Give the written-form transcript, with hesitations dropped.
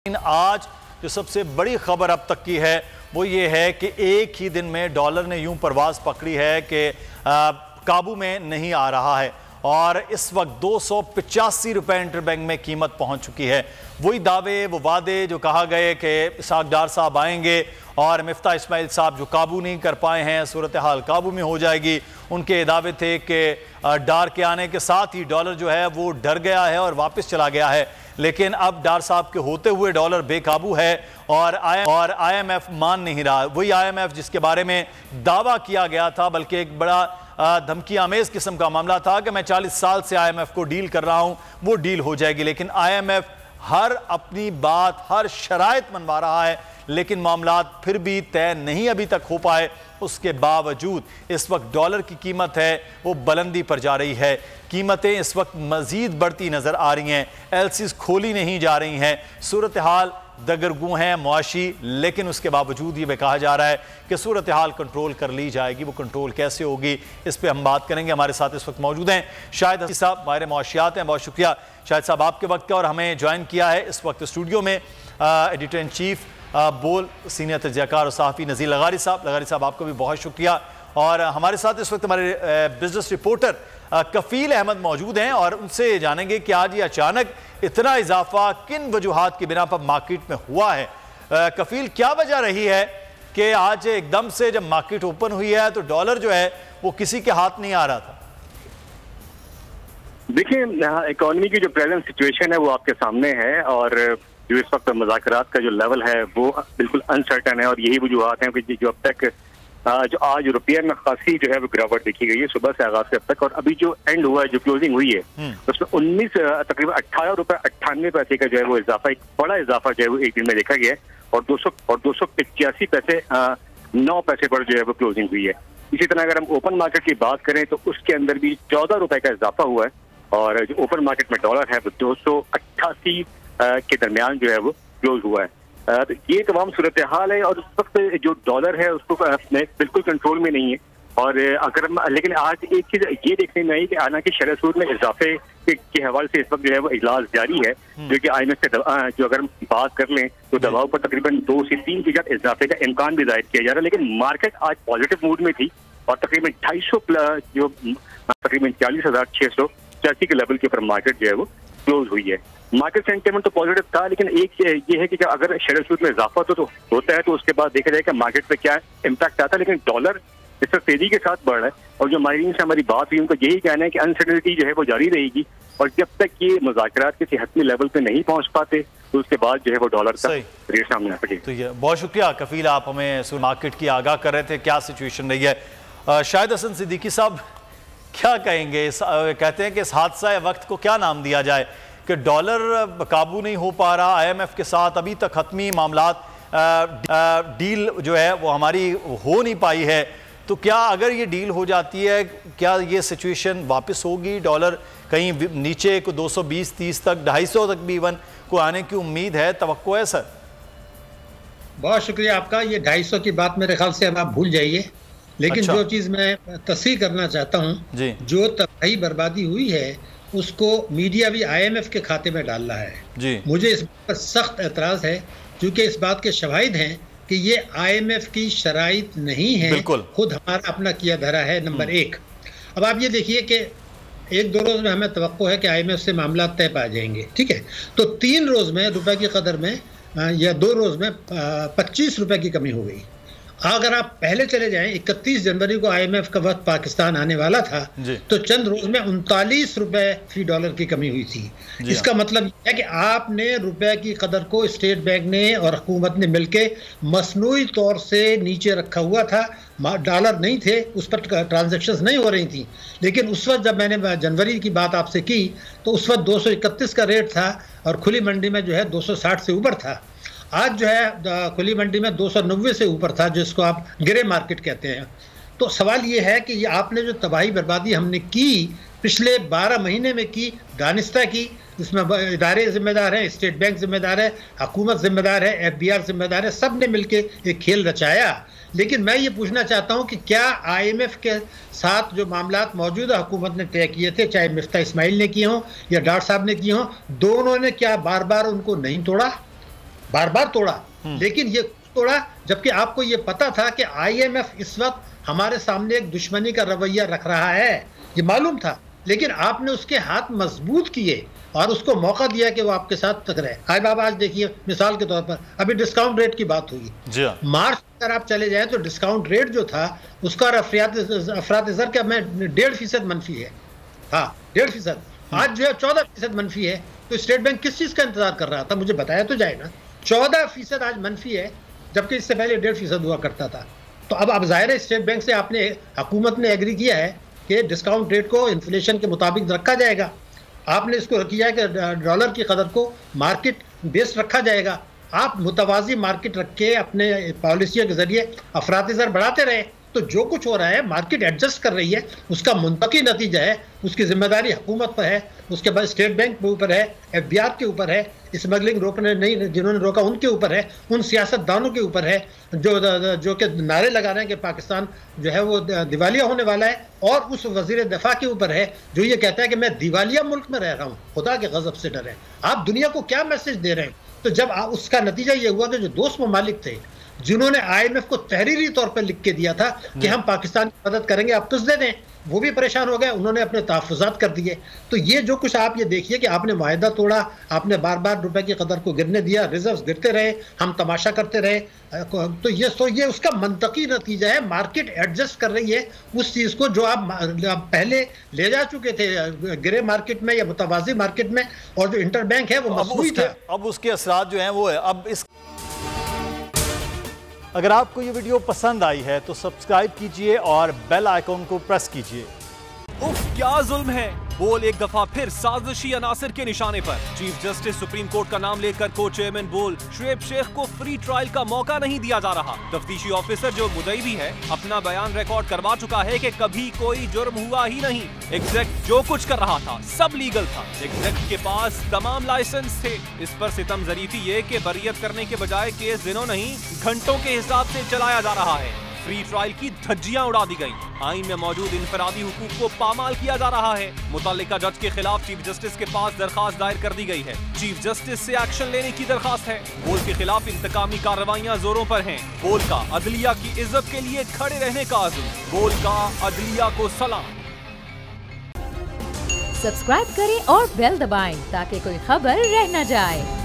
आज जो सबसे बड़ी खबर अब तक की है वो ये है कि एक ही दिन में डॉलर ने यूं परवाज पकड़ी है कि काबू में नहीं आ रहा है और इस वक्त 285 रुपए इंटरबैंक में कीमत पहुंच चुकी है। वही दावे वो वादे जो कहा गए कि इसाक डार साहब आएंगे और मिफ्ता इस्माइल साहब जो काबू नहीं कर पाए हैं, सूरत हाल काबू में हो जाएगी। उनके दावे थे कि डार के आने के साथ ही डॉलर जो है वो डर गया है और वापस चला गया है, लेकिन अब डार साहब के होते हुए डॉलर बेकाबू है और IMF मान नहीं रहा। वही IMF जिसके बारे में दावा किया गया था, बल्कि एक बड़ा धमकी आमेज किस्म का मामला था कि मैं 40 साल से IMF को डील कर रहा हूं, वो डील हो जाएगी। लेकिन IMF हर अपनी बात, हर शराइत मनवा रहा है, लेकिन मामला फिर भी तय नहीं अभी तक हो पाए। उसके बावजूद इस वक्त डॉलर की कीमत है वो बुलंदी पर जा रही है। कीमतें इस वक्त मजीद बढ़ती नजर आ रही हैं, LCs खोली नहीं जा रही हैं, सूरत हाल दगरगू हैं मुआशी, लेकिन उसके बावजूद ये कहा जा रहा है कि सूरत हाल कंट्रोल कर ली जाएगी। वो कंट्रोल कैसे होगी, इस पर हम बात करेंगे। हमारे साथ इस वक्त मौजूद हैं शाहिद हसन साहब, माहिर मुआशियात हैं। बहुत शुक्रिया शाहिद साहब आपके वक्त का, और हमें ज्वाइन किया है इस वक्त स्टूडियो में एडिटर इन चीफ बोल सीनियर तजज़ियाकार और सहाफ़ी नज़ीर लगारी साहब। लगारी साहब आपका भी बहुत शुक्रिया। और हमारे साथ इस वक्त हमारे बिजनेस रिपोर्टर कफील अहमद मौजूद हैं और उनसे जानेंगे कि आज ये अचानक इतना इजाफा किन वजूहात की बिना पर मार्केट में हुआ है। कफील, क्या वजह रही है कि आज एकदम से जब मार्केट ओपन हुई है तो डॉलर जो है वो किसी के हाथ नहीं आ रहा था? देखिए, इकोनॉमी की जो प्रेजेंट सिचुएशन है वो आपके सामने है और जो इस वक्त मुज़ाकरात का जो लेवल है वो बिल्कुल अनसर्टन है और यही वजूहात हैं कि जो अब तक जो आज रुपये में खासी जो है वो गिरावट देखी गई है सुबह से आगाज से अब तक। और अभी जो एंड हुआ है, जो क्लोजिंग हुई है, उसमें 19 तकरीबन 18 रुपए 98 पैसे का जो है वो इजाफा, एक बड़ा इजाफा जो है वो एक दिन में देखा गया है और 285 पैसे 9 पैसे पर जो है वो क्लोजिंग हुई है। इसी तरह अगर हम ओपन मार्केट की बात करें तो उसके अंदर भी 14 रुपए का इजाफा हुआ है और जो ओपन मार्केट में डॉलर है वो 288 के दरमियान जो है वो क्लोज हुआ है। तो ये तमाम सूरत हाल है और उस वक्त जो डॉलर है उसको बिल्कुल कंट्रोल में नहीं है। और अगर लेकिन आज एक चीज ये देखने में आई कि हालांकि शरह सूद में इजाफे के हवाले से इस वक्त जो है वो इजलास जारी है, जो कि IMF से जो अगर हम बात कर लें तो दबाव पर तकरीबन 2 से 3% इजाफे का इम्कान भी जाहिर किया जा रहा है। लेकिन मार्केट आज पॉजिटिव मूड में थी और तकरीबन 250 जो तकरीबन 40,685 के लेवल के ऊपर मार्केट जो है वो क्लोज हुई है। मार्केट सेंटिमेंट तो पॉजिटिव था, लेकिन एक ये है कि अगर शरह सूद में इजाफा तो होता है तो उसके बाद देखा जाए कि मार्केट पे क्या इम्पैक्ट आता है। लेकिन डॉलर इस वक्त तेजी के साथ बढ़ रहा है और जो माहिरीन से हमारी बात हुई उनको यही कहना है कि अनसर्टेनिटी जो है वो जारी रहेगी और जब तक ये मुज़ाकरात किसी हतमी लेवल पे नहीं पहुंच पाते तो उसके बाद जो है वो डॉलर का रेट सामने आ सके। तो ये बहुत शुक्रिया कफील, आप हमें मार्केट की आगाह कर रहे थे, क्या सिचुएशन रही है। शाहिद हसन सिद्दीकी साहब क्या कहेंगे? कहते हैं कि इस हादसा वक्त को क्या नाम दिया जाए कि डॉलर काबू नहीं हो पा रहा, IMF के साथ अभी तक हतमी मामलात डील जो है वो हमारी हो नहीं पाई है, तो क्या अगर ये डील हो जाती है क्या ये सिचुएशन वापस होगी? डॉलर कहीं नीचे को 220-30 तक, 250 तक भी इवन को आने की उम्मीद है, तवक्को है सर? बहुत शुक्रिया आपका। ये 250 की बात मेरे ख्याल से अब आप भूल जाइए, लेकिन जो चीज़ मैं तस्दीक करना चाहता हूँ, जो तबाही बर्बादी हुई है उसको मीडिया भी IMF के खाते में डाल रहा है जी। मुझे इस पर सख्त एतराज़ है क्योंकि इस बात के शवाहिद हैं कि ये IMF की शराइत नहीं है, खुद हमारा अपना किया धरा है। नंबर 1, अब आप ये देखिए कि 1-2 रोज़ में हमें तवक्को है कि IMF से मामला तय पा जाएंगे, ठीक है, तो 3 रोज़ में रुपए की कदर में या 2 रोज़ में 25 रुपए की कमी हो गई। अगर आप पहले चले जाएं, 31 जनवरी को IMF का वक्त पाकिस्तान आने वाला था तो चंद रोज में 39 रुपए फी डॉलर की कमी हुई थी। इसका मतलब यह है कि आपने रुपए की कदर को स्टेट बैंक ने और हुकूमत ने मिलके मसनूई तौर से नीचे रखा हुआ था। डॉलर नहीं थे, उस पर ट्रांजैक्शंस नहीं हो रही थी। लेकिन उस वक्त जब मैंने जनवरी की बात आपसे की तो उस वक्त 231 का रेट था और खुली मंडी में जो है 260 से ऊपर था। आज जो है खुली मंडी में 290 से ऊपर था, जिसको आप ग्रे मार्केट कहते हैं। तो सवाल ये है कि ये आपने जो तबाही बर्बादी हमने की पिछले 12 महीने में की, दानिस्ता की, इसमें इदारे जिम्मेदार हैं, स्टेट बैंक जिम्मेदार है, हुकूमत जिम्मेदार है, FBR जिम्मेदार है, सब ने मिलके एक खेल रचाया। लेकिन मैं ये पूछना चाहता हूँ कि क्या IMF के साथ जो मामलात मौजूदा हुकूमत ने तय किए थे, चाहे मिफ्ता इस्माइल ने किए हों या डार साहब ने किए हों, दोनों ने क्या बार बार उनको नहीं तोड़ा? बार बार तोड़ा, लेकिन ये तोड़ा जबकि आपको ये पता था कि IMF इस वक्त हमारे सामने एक दुश्मनी का रवैया रख रहा है, ये मालूम था, लेकिन आपने उसके हाथ मजबूत किए और उसको मौका दिया कि वो आपके साथ टकराए। हाय बाबा, आज देखिए मिसाल के तौर पर अभी डिस्काउंट रेट की बात हुई, मार्च अगर आप चले जाएं तो डिस्काउंट रेट जो था उसका अफरात-ए-ज़र का में 1.5% मनफी है। हाँ, 1.5%। आज जो है 14% मनफी है। तो स्टेट बैंक किस चीज का इंतजार कर रहा था? मुझे बताया तो जाए ना। 14% आज मनफी है, जबकि इससे पहले 1.5% हुआ करता था। तो अब जाहिर है स्टेट बैंक से आपने, हुकूमत ने एग्री किया है कि डिस्काउंट रेट को इन्फ्लेशन के मुताबिक रखा जाएगा। आपने इसको किया है कि डॉलर की कदर को मार्केट बेस्ड रखा जाएगा। आप मुतवाजी मार्केट रख के अपने पॉलिसियों के जरिए अफरात-ए-ज़र बढ़ाते रहे, तो जो कुछ हो रहा है मार्केट एडजस्ट कर रही है, उसका मुंतकी नतीजा है। उसकी जिम्मेदारी हुकूमत पर है, उसके बाद स्टेट बैंक के ऊपर है, FBI के ऊपर है, स्मगलिंग रोकने नहीं जिन्होंने रोका उनके ऊपर है, उन सियासतदानों के ऊपर है जो कि नारे लगा रहे हैं कि पाकिस्तान जो है वो दिवालिया होने वाला है, और उस वजीर दिफा के ऊपर है जो ये कहता है कि मैं दिवालिया मुल्क में रह रहा हूँ, खुदा के गजब से डरे। आप दुनिया को क्या मैसेज दे रहे हैं? तो जब उसका नतीजा ये हुआ कि जो दोस्त ममालिक थे जिन्होंने IMF को तहरीरी तौर पर लिख के दिया था कि हम पाकिस्तान की मदद करेंगे, आप कुछ दे दें, वो भी परेशान हो गए, उन्होंने अपने तहफ़्फ़ुज़ात कर दिए। तो ये जो कुछ आप ये देखिए कि आपने वायदा तोड़ा, आपने बार बार रुपए की कदर को गिरने दिया, रिजर्व्स गिरते रहे, हम तमाशा करते रहे। तो ये उसका मंतकी नतीजा है। मार्केट एडजस्ट कर रही है उस चीज़ को जो आप पहले ले जा चुके थे ग्रे मार्केट में या मुतवाज़ी मार्केट में, और जो इंटरबैंक है वो मसनूई था। अब उसके असरात जो हैं वो है। अब इस अगर आपको ये वीडियो पसंद आई है तो सब्सक्राइब कीजिए और बेल आइकॉन को प्रेस कीजिए। उफ, क्या जुल्म है। बोल एक दफा फिर साजिशी अनासिर के निशाने पर। चीफ जस्टिस सुप्रीम कोर्ट का नाम लेकर को चेयरमैन बोल शुएब शेख को फ्री ट्रायल का मौका नहीं दिया जा रहा। तफ्तीशी ऑफिसर जो मुदई भी है अपना बयान रिकॉर्ड करवा चुका है कि कभी कोई जुर्म हुआ ही नहीं। एग्जैक्ट जो कुछ कर रहा था सब लीगल था। एग्जैक्ट के पास तमाम लाइसेंस थे। इस पर सितम जरीफी ये कि बरियत करने के बजाय केस दिनों नहीं घंटों के हिसाब से चलाया जा रहा है। फ्री ट्रायल की धज्जियां उड़ा दी गई। आईन में मौजूद इनफरादी हुकूक को पामाल किया जा रहा है। मुतल्लिका जज के खिलाफ चीफ जस्टिस के पास दरखास्त दायर कर दी गई है। चीफ जस्टिस से एक्शन लेने की दरखास्त है। बोल के खिलाफ इंतकामी कार्रवाइयां जोरों पर हैं। बोल का अदलिया की इज्जत के लिए खड़े रहने का अज़्म। बोल का अदलिया को सलाम। सब्सक्राइब करें और बेल दबाएं ताकि कोई खबर रह न जाए।